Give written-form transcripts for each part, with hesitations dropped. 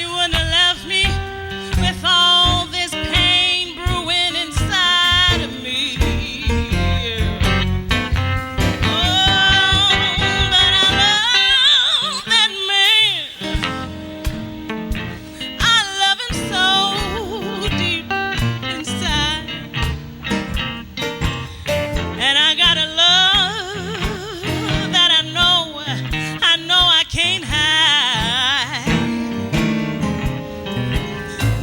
he wouldn't have left me with all this pain brewing inside of me. Oh, but I love that man. I love him so deep inside. And I got a love that I know I can't hide.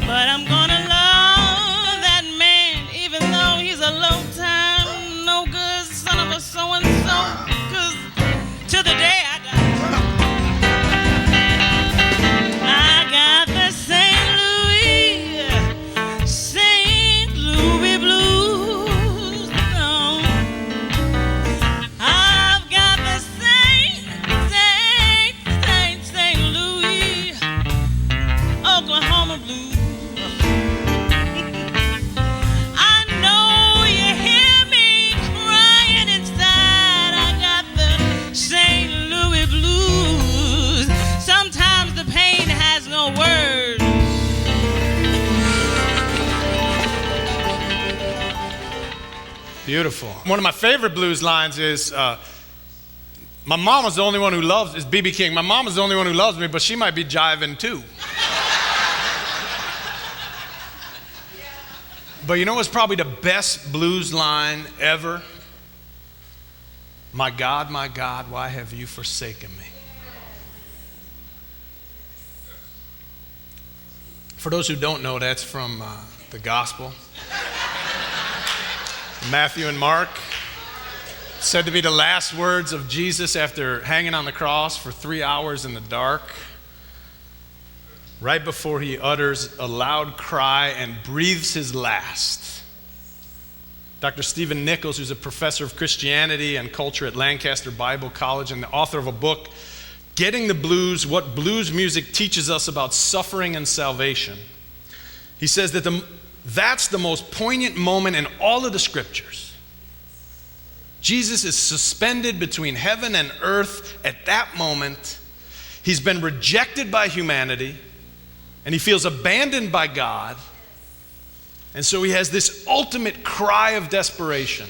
But I'm gonna love that man, even though he's a low time, no good son of a so-and-so, 'cause to the day I die, I got the St. Louis blues on. I've got the St. Louis, Oklahoma blues. I know you hear me crying inside. I got the St. Louis blues. Sometimes the pain has no words. Beautiful. One of my favorite blues lines is, my mom is the only one who loves, is B.B. King. My mom is the only one who loves me, but she might be jiving too. But you know what's probably the best blues line ever? My God, why have you forsaken me? For those who don't know, that's from the gospel. Matthew and Mark, said to be the last words of Jesus after hanging on the cross for 3 hours in the dark, right before he utters a loud cry and breathes his last. Dr. Stephen Nichols, who's a professor of Christianity and culture at Lancaster Bible College and the author of a book, Getting the Blues, What Blues Music Teaches Us About Suffering and Salvation. He says that that's the most poignant moment in all of the scriptures. Jesus is suspended between heaven and earth at that moment. He's been rejected by humanity, and he feels abandoned by God. And so he has this ultimate cry of desperation.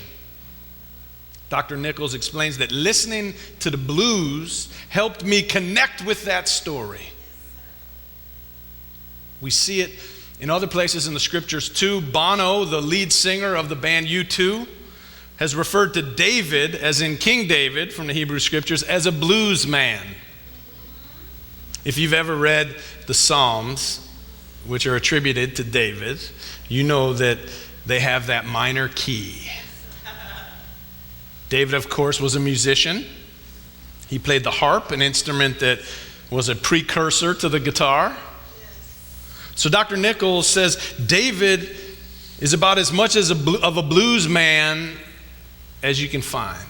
Dr. Nichols explains that listening to the blues helped me connect with that story. We see it in other places in the scriptures too. Bono, the lead singer of the band U2, has referred to David, as in King David from the Hebrew scriptures, as a blues man. If you've ever read the Psalms, which are attributed to David, you know that they have that minor key. David, of course, was a musician. He played the harp, an instrument that was a precursor to the guitar. So Dr. Nichols says David is about as much of a blues man as you can find.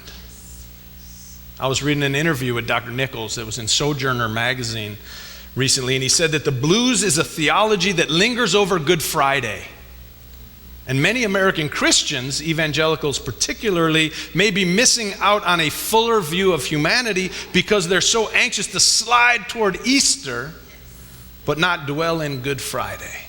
I was reading an interview with Dr. Nichols that was in Sojourner magazine recently, and he said that the blues is a theology that lingers over Good Friday. And many American Christians, evangelicals particularly, may be missing out on a fuller view of humanity because they're so anxious to slide toward Easter, but not dwell in Good Friday.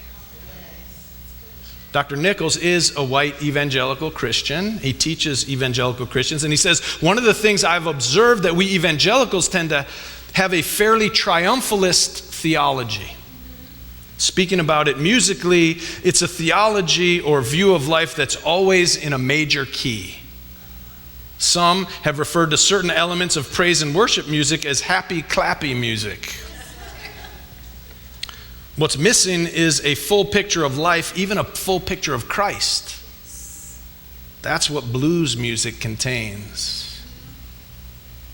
Dr. Nichols is a white evangelical Christian. He teaches evangelical Christians, and he says, one of the things I've observed that we evangelicals tend to have a fairly triumphalist theology. Speaking about it musically, it's a theology or view of life that's always in a major key. Some have referred to certain elements of praise and worship music as happy, clappy music. What's missing is a full picture of life, even a full picture of Christ. That's what blues music contains.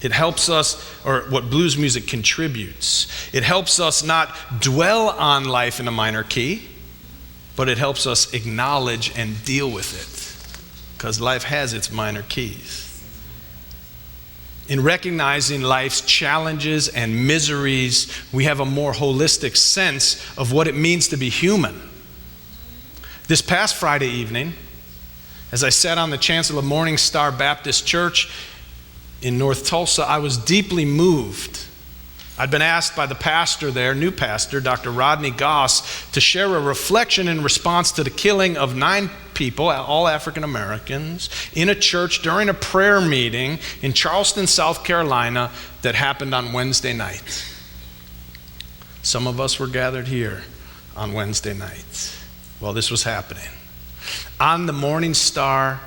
It helps us, or what blues music contributes. It helps us not dwell on life in a minor key, but it helps us acknowledge and deal with it, because life has its minor keys. In recognizing life's challenges and miseries, we have a more holistic sense of what it means to be human. This past Friday evening, as I sat on the chancel of Morning Star Baptist Church in North Tulsa, I was deeply moved I'd been asked by the pastor there, new pastor, Dr. Rodney Goss, to share a reflection in response to the killing of 9 people, all African Americans, in a church during a prayer meeting in Charleston, South Carolina that happened on Wednesday night. Some of us were gathered here on Wednesday night while this was happening. On the Morning Star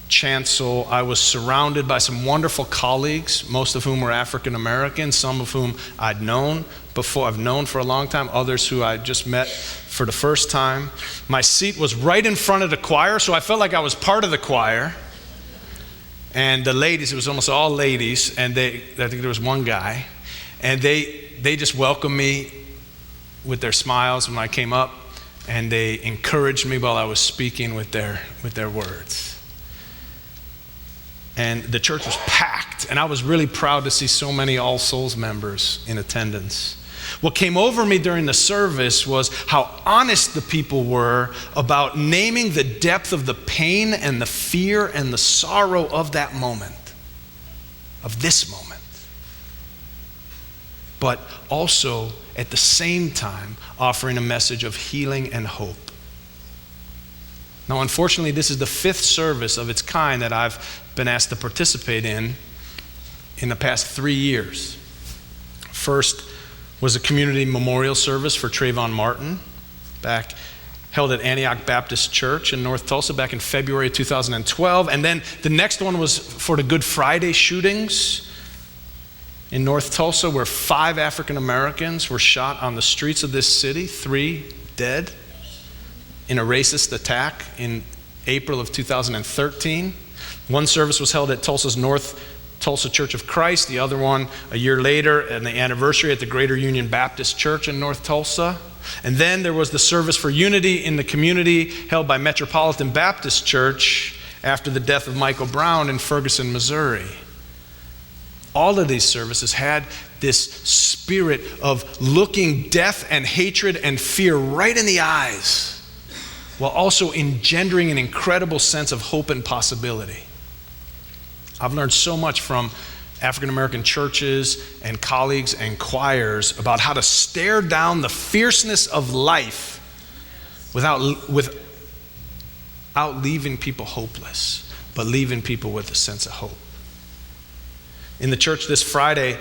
chancel, I was surrounded by some wonderful colleagues, most of whom were African American, some of whom I've known for a long time, others who I just met for the first time. My seat was right in front of the choir, so I felt like I was part of the choir. And the ladies, it was almost all ladies, and I think there was one guy, and they just welcomed me with their smiles when I came up, and they encouraged me while I was speaking with their words. And the church was packed, and I was really proud to see so many All Souls members in attendance. What came over me during the service was how honest the people were about naming the depth of the pain and the fear and the sorrow of that moment, of this moment. But also, at the same time, offering a message of healing and hope. Now, unfortunately, this is the 5th service of its kind that I've been asked to participate in the past 3 years. First was a community memorial service for Trayvon Martin, held at Antioch Baptist Church in North Tulsa back in February 2012. And then the next one was for the Good Friday shootings in North Tulsa, where 5 African Americans were shot on the streets of this city, 3 dead in a racist attack in April of 2013. One service was held at Tulsa's North Tulsa Church of Christ, the other one a year later, and the anniversary at the Greater Union Baptist Church in North Tulsa. And then there was the service for unity in the community held by Metropolitan Baptist Church after the death of Michael Brown in Ferguson, Missouri. All of these services had this spirit of looking death and hatred and fear right in the eyes, while also engendering an incredible sense of hope and possibility. I've learned so much from African American churches and colleagues and choirs about how to stare down the fierceness of life without leaving people hopeless, but leaving people with a sense of hope. In the church this Friday,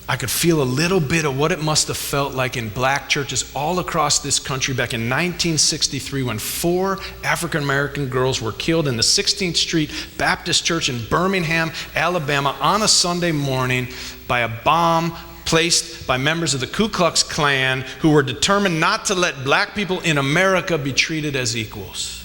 I could feel a little bit of what it must have felt like in black churches all across this country back in 1963 when 4 African American girls were killed in the 16th Street Baptist Church in Birmingham, Alabama on a Sunday morning by a bomb placed by members of the Ku Klux Klan who were determined not to let black people in America be treated as equals.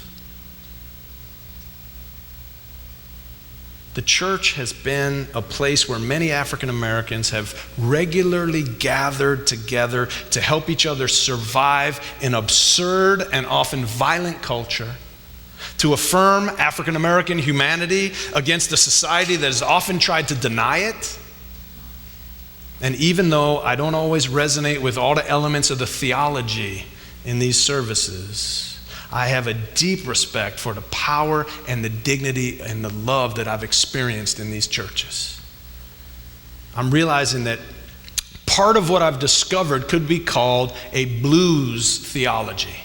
The church has been a place where many African Americans have regularly gathered together to help each other survive an absurd and often violent culture, to affirm African American humanity against a society that has often tried to deny it. And even though I don't always resonate with all the elements of the theology in these services, I have a deep respect for the power and the dignity and the love that I've experienced in these churches. I'm realizing that part of what I've discovered could be called a blues theology.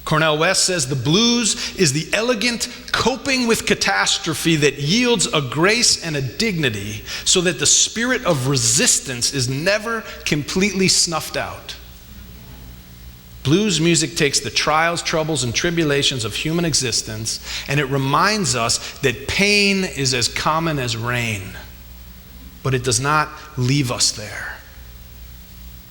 Cornel West says the blues is the elegant coping with catastrophe that yields a grace and a dignity so that the spirit of resistance is never completely snuffed out. Blues music takes the trials, troubles, and tribulations of human existence, and it reminds us that pain is as common as rain, but it does not leave us there.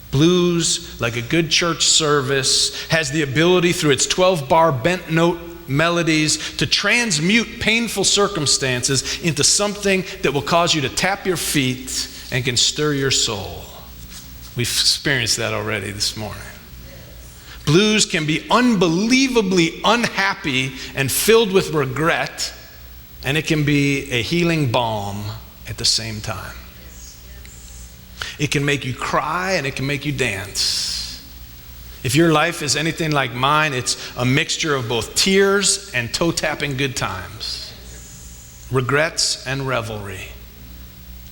Blues, like a good church service, has the ability through its 12-bar bent note melodies to transmute painful circumstances into something that will cause you to tap your feet and can stir your soul. We've experienced that already this morning. Blues can be unbelievably unhappy and filled with regret, and it can be a healing balm at the same time. It can make you cry and it can make you dance. If your life is anything like mine, it's a mixture of both tears and toe-tapping good times, regrets and revelry,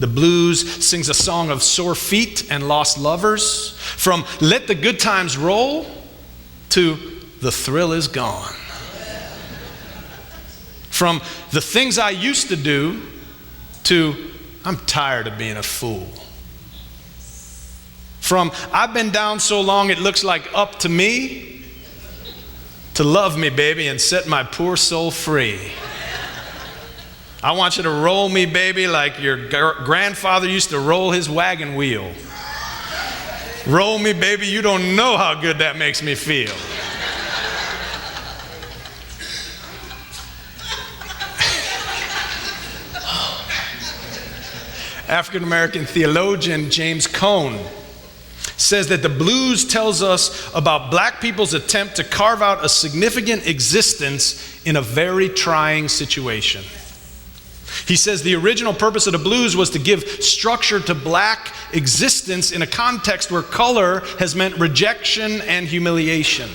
The blues sings a song of sore feet and lost lovers, from let the good times roll to the thrill is gone. From the things I used to do to I'm tired of being a fool. From I've been down so long it looks like up to me to love me, baby, and set my poor soul free. I want you to roll me, baby, like your grandfather used to roll his wagon wheel. Roll me, baby, you don't know how good that makes me feel. African-American theologian James Cone says that the blues tells us about black people's attempt to carve out a significant existence in a very trying situation. He says the original purpose of the blues was to give structure to black existence in a context where color has meant rejection and humiliation.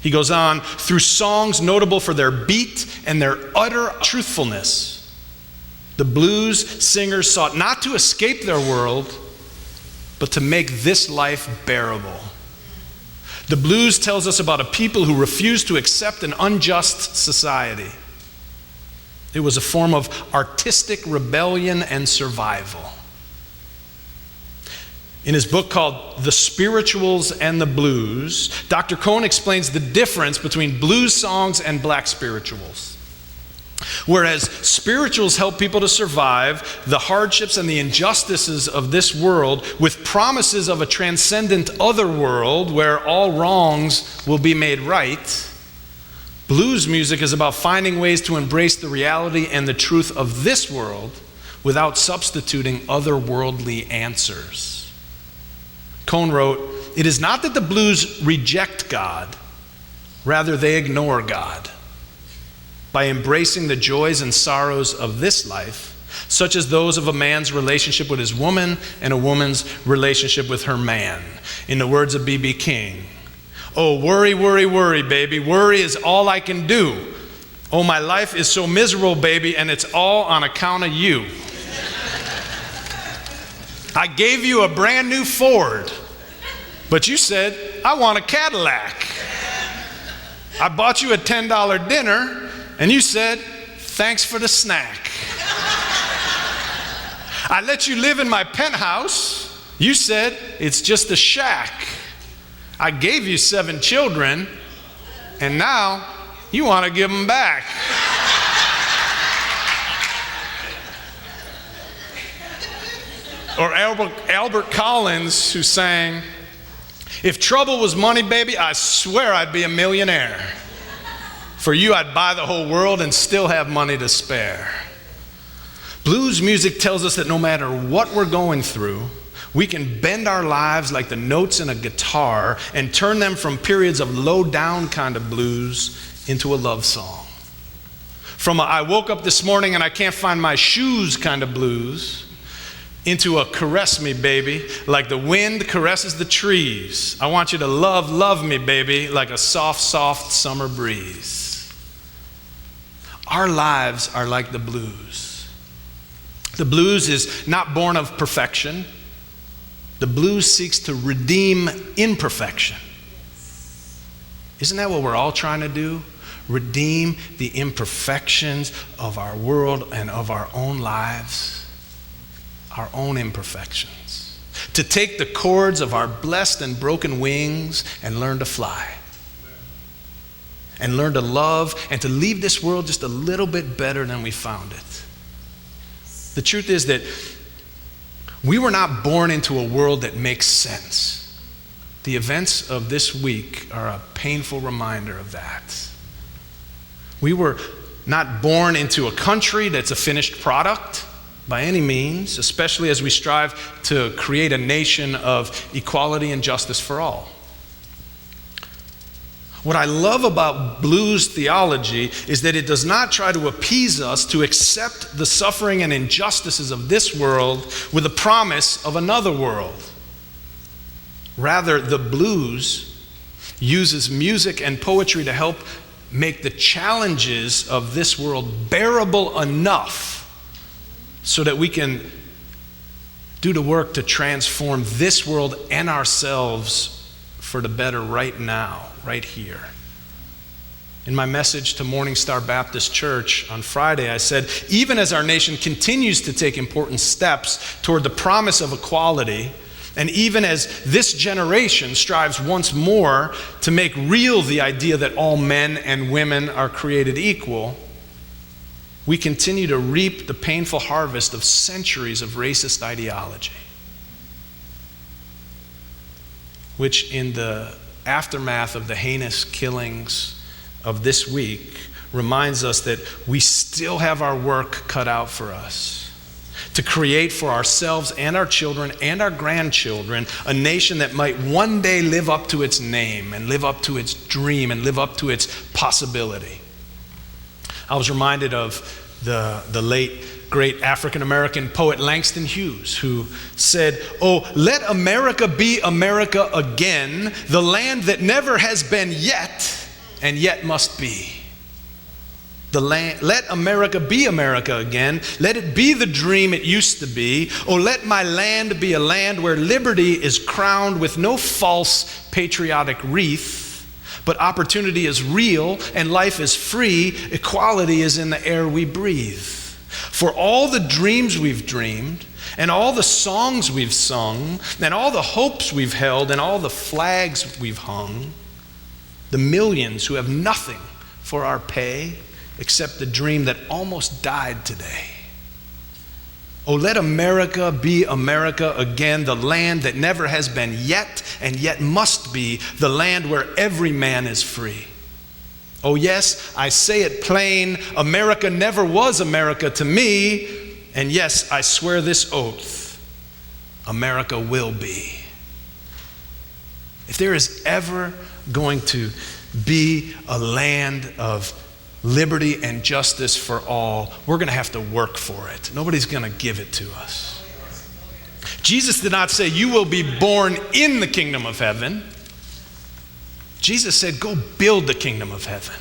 He goes on, through songs notable for their beat and their utter truthfulness, the blues singers sought not to escape their world, but to make this life bearable. The blues tells us about a people who refused to accept an unjust society. It was a form of artistic rebellion and survival. In his book called The Spirituals and the Blues, Dr. Cone explains the difference between blues songs and black spirituals. Whereas spirituals help people to survive the hardships and the injustices of this world with promises of a transcendent other world where all wrongs will be made right, blues music is about finding ways to embrace the reality and the truth of this world without substituting otherworldly answers. Cone wrote, "It is not that the blues reject God, rather they ignore God. By embracing the joys and sorrows of this life, such as those of a man's relationship with his woman and a woman's relationship with her man." In the words of B.B. King, "Oh, worry, worry, worry, baby. Worry is all I can do. Oh, my life is so miserable, baby, and it's all on account of you. I gave you a brand new Ford, but you said, I want a Cadillac. I bought you a $10 dinner, and you said, thanks for the snack. I let you live in my penthouse. You said, it's just a shack. I gave you 7 children, and now you want to give them back." Or Albert Collins, who sang, "If trouble was money, baby, I swear I'd be a millionaire. For you, I'd buy the whole world and still have money to spare." Blues music tells us that no matter what we're going through, we can bend our lives like the notes in a guitar and turn them from periods of low-down kind of blues into a love song. From a I woke up this morning and I can't find my shoes kind of blues into a caress me, baby, like the wind caresses the trees. I want you to love, love me, baby, like a soft, soft summer breeze. Our lives are like the blues. The blues is not born of perfection. The blues seeks to redeem imperfection. Isn't that what we're all trying to do? Redeem the imperfections of our world and of our own lives. Our own imperfections. To take the cords of our blessed and broken wings and learn to fly. And learn to love and to leave this world just a little bit better than we found it. The truth is that we were not born into a world that makes sense. The events of this week are a painful reminder of that. We were not born into a country that's a finished product by any means, especially as we strive to create a nation of equality and justice for all. What I love about blues theology is that it does not try to appease us to accept the suffering and injustices of this world with a promise of another world. Rather, the blues uses music and poetry to help make the challenges of this world bearable enough so that we can do the work to transform this world and ourselves for the better right now, right here. In my message to Morning Star Baptist Church on Friday, I said, even as our nation continues to take important steps toward the promise of equality, and even as this generation strives once more to make real the idea that all men and women are created equal, we continue to reap the painful harvest of centuries of racist ideology, which in the aftermath of the heinous killings of this week reminds us that we still have our work cut out for us to create for ourselves and our children and our grandchildren a nation that might one day live up to its name and live up to its dream and live up to its possibility. I was reminded of the late great African-American poet Langston Hughes, who said, "Oh, let America be America again, the land that never has been yet and yet must be." Let America be America again. Let it be the dream it used to be. Oh, let my land be a land where liberty is crowned with no false patriotic wreath, but opportunity is real and life is free. Equality is in the air we breathe. For all the dreams we've dreamed, and all the songs we've sung, and all the hopes we've held, and all the flags we've hung, the millions who have nothing for our pay except the dream that almost died today. Oh, let America be America again, the land that never has been yet and yet must be, the land where every man is free. Oh yes, I say it plain, America never was America to me, and yes, I swear this oath, America will be. If there is ever going to be a land of liberty and justice for all, we're going to have to work for it. Nobody's going to give it to us. Jesus did not say, "You will be born in the kingdom of heaven." Jesus said, "Go build the kingdom of heaven."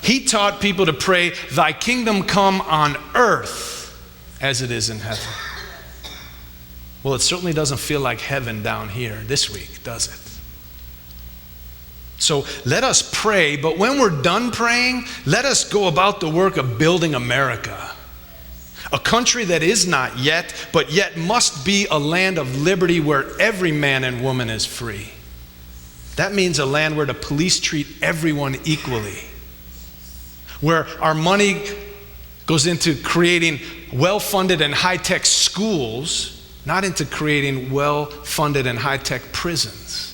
He taught people to pray, "Thy kingdom come on earth as it is in heaven." Well, it certainly doesn't feel like heaven down here this week, does it? So let us pray, but when we're done praying, let us go about the work of building America. A country that is not yet, but yet must be a land of liberty where every man and woman is free. That means a land where the police treat everyone equally, where our money goes into creating well-funded and high-tech schools, not into creating well-funded and high-tech prisons,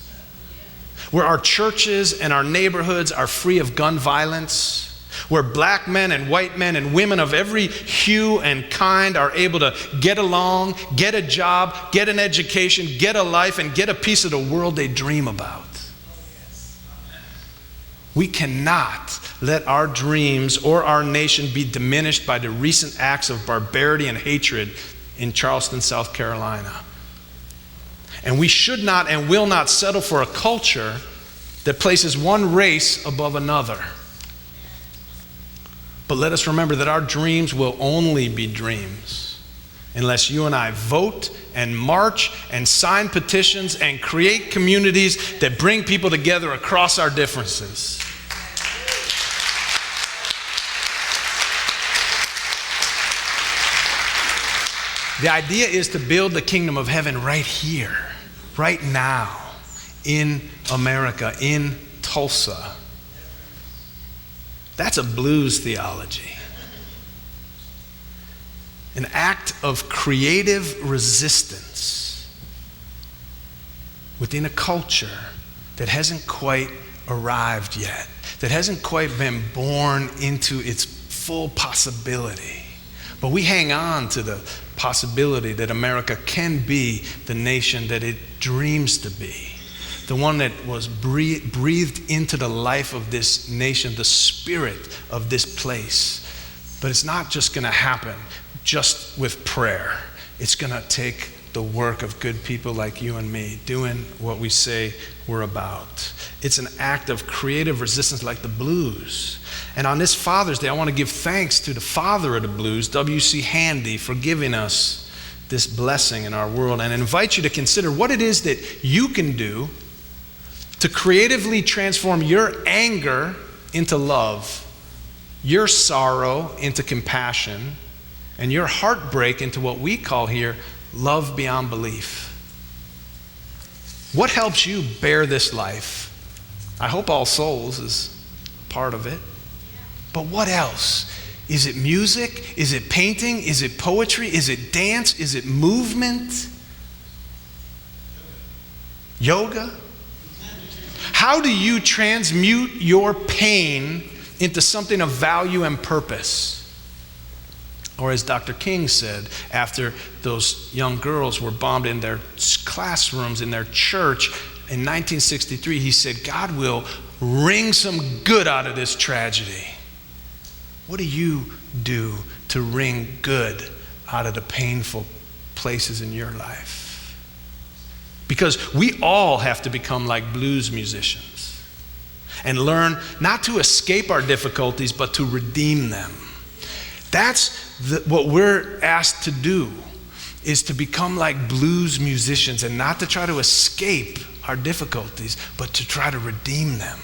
where our churches and our neighborhoods are free of gun violence, where black men and white men and women of every hue and kind are able to get along, get a job, get an education, get a life, and get a piece of the world they dream about. We cannot let our dreams or our nation be diminished by the recent acts of barbarity and hatred in Charleston, South Carolina. And we should not and will not settle for a culture that places one race above another. But let us remember that our dreams will only be dreams unless you and I vote and march and sign petitions and create communities that bring people together across our differences. The idea is to build the kingdom of heaven right here, right now, in America, in Tulsa. That's a blues theology. An act of creative resistance within a culture that hasn't quite arrived yet, that hasn't quite been born into its full possibility. But we hang on to the possibility that America can be the nation that it dreams to be, the one that was breathed into the life of this nation, the spirit of this place. But it's not just going to happen just with prayer. It's going to take the work of good people like you and me doing what we say we're about. It's an act of creative resistance like the blues. And on this Father's Day, I want to give thanks to the father of the blues, W.C. Handy, for giving us this blessing in our world, and invite you to consider what it is that you can do to creatively transform your anger into love, your sorrow into compassion, and your heartbreak into what we call here love beyond belief. What helps you bear this life? I hope All Souls is part of it. But what else? Is it music? Is it painting? Is it poetry? Is it dance? Is it movement? Yoga? How do you transmute your pain into something of value and purpose? Or as Dr. King said, after those young girls were bombed in their classrooms, in their church, in 1963, he said, God will wring some good out of this tragedy. What do you do to wring good out of the painful places in your life? Because we all have to become like blues musicians and learn not to escape our difficulties, but to redeem them. That's what we're asked to do, is to become like blues musicians and not to try to escape our difficulties, but to try to redeem them.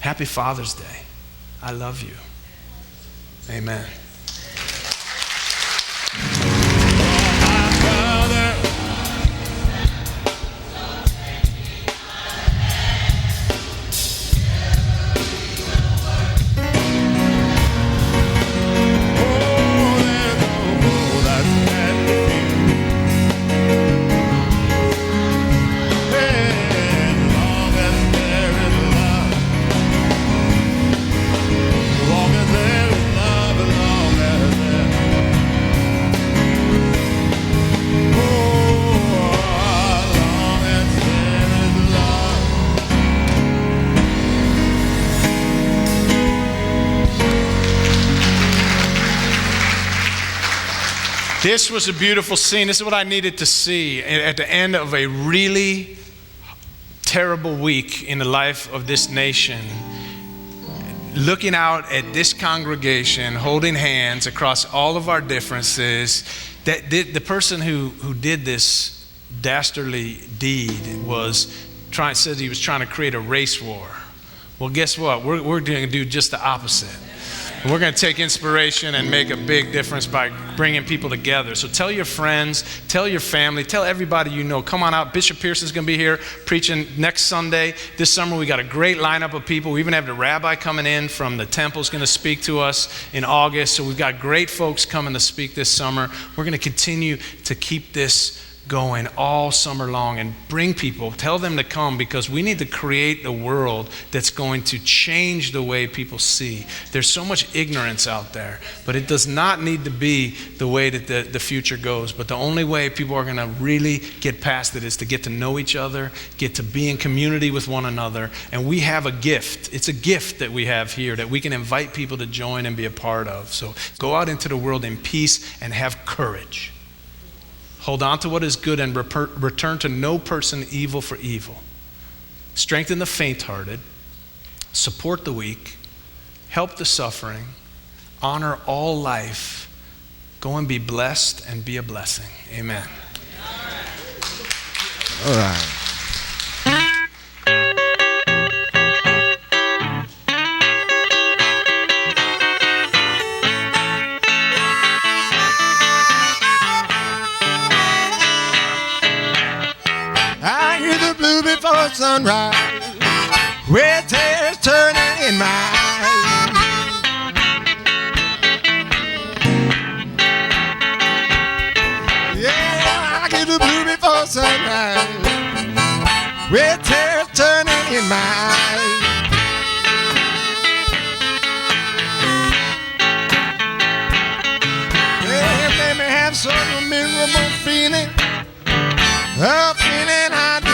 Happy Father's Day. I love you. Amen. This was a beautiful scene. This is what I needed to see at the end of a really terrible week in the life of this nation. Looking out at this congregation, holding hands across all of our differences. The person who did this dastardly deed said he was trying to create a race war. Well, guess what? We're going to do just the opposite. We're going to take inspiration and make a big difference by bringing people together. So tell your friends, tell your family, tell everybody you know. Come on out. Bishop Pearson's going to be here preaching next Sunday. This summer we got a great lineup of people. We even have the rabbi coming in from the temple is going to speak to us in August. So we've got great folks coming to speak this summer. We're going to continue to keep this going all summer long and bring people, tell them to come, because we need to create a world that's going to change the way people see. There's so much ignorance out there, but it does not need to be the way that the future goes. But the only way people are going to really get past it is to get to know each other, get to be in community with one another. And we have a gift. It's a gift that we have here that we can invite people to join and be a part of. So go out into the world in peace and have courage. Hold on to what is good and return to no person evil for evil. Strengthen the faint-hearted. Support the weak. Help the suffering. Honor all life. Go and be blessed and be a blessing. Amen. All right. Before sunrise, with tears turning in my eyes. Yeah, I get the blue before sunrise, with tears turning in my eyes. Yeah, it made me have such a miserable feeling, a feeling I do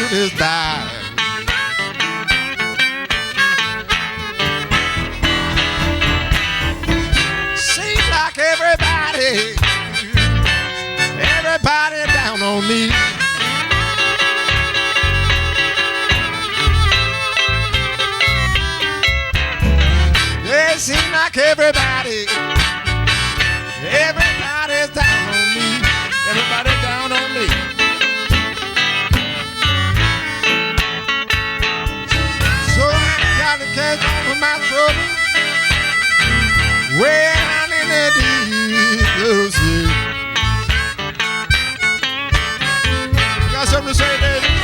is die. Seems like everybody down on me. like everybody's down on me. Everybody's down on me. So I got to catch on with my trouble. Way down in the deep blue sea. You got something to say, David?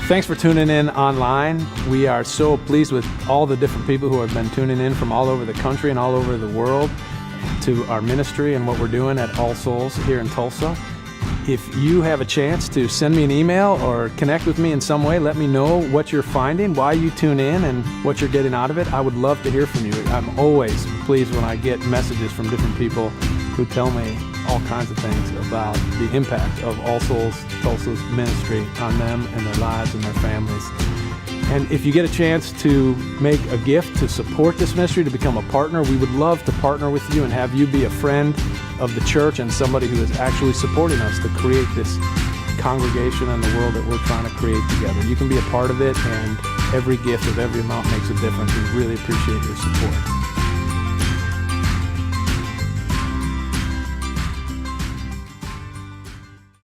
Thanks for tuning in online. We are so pleased with all the different people who have been tuning in from all over the country and all over the world to our ministry and what we're doing at All Souls here in Tulsa. If you have a chance to send me an email or connect with me in some way, let me know what you're finding, why you tune in, and what you're getting out of it. I would love to hear from you. I'm always pleased when I get messages from different people who tell me all kinds of things about the impact of All Souls Tulsa's ministry on them and their lives and their families. And if you get a chance to make a gift to support this ministry, to become a partner, we would love to partner with you and have you be a friend of the church and somebody who is actually supporting us to create this congregation and the world that we're trying to create together. You can be a part of it, and every gift of every amount makes a difference. We really appreciate your support.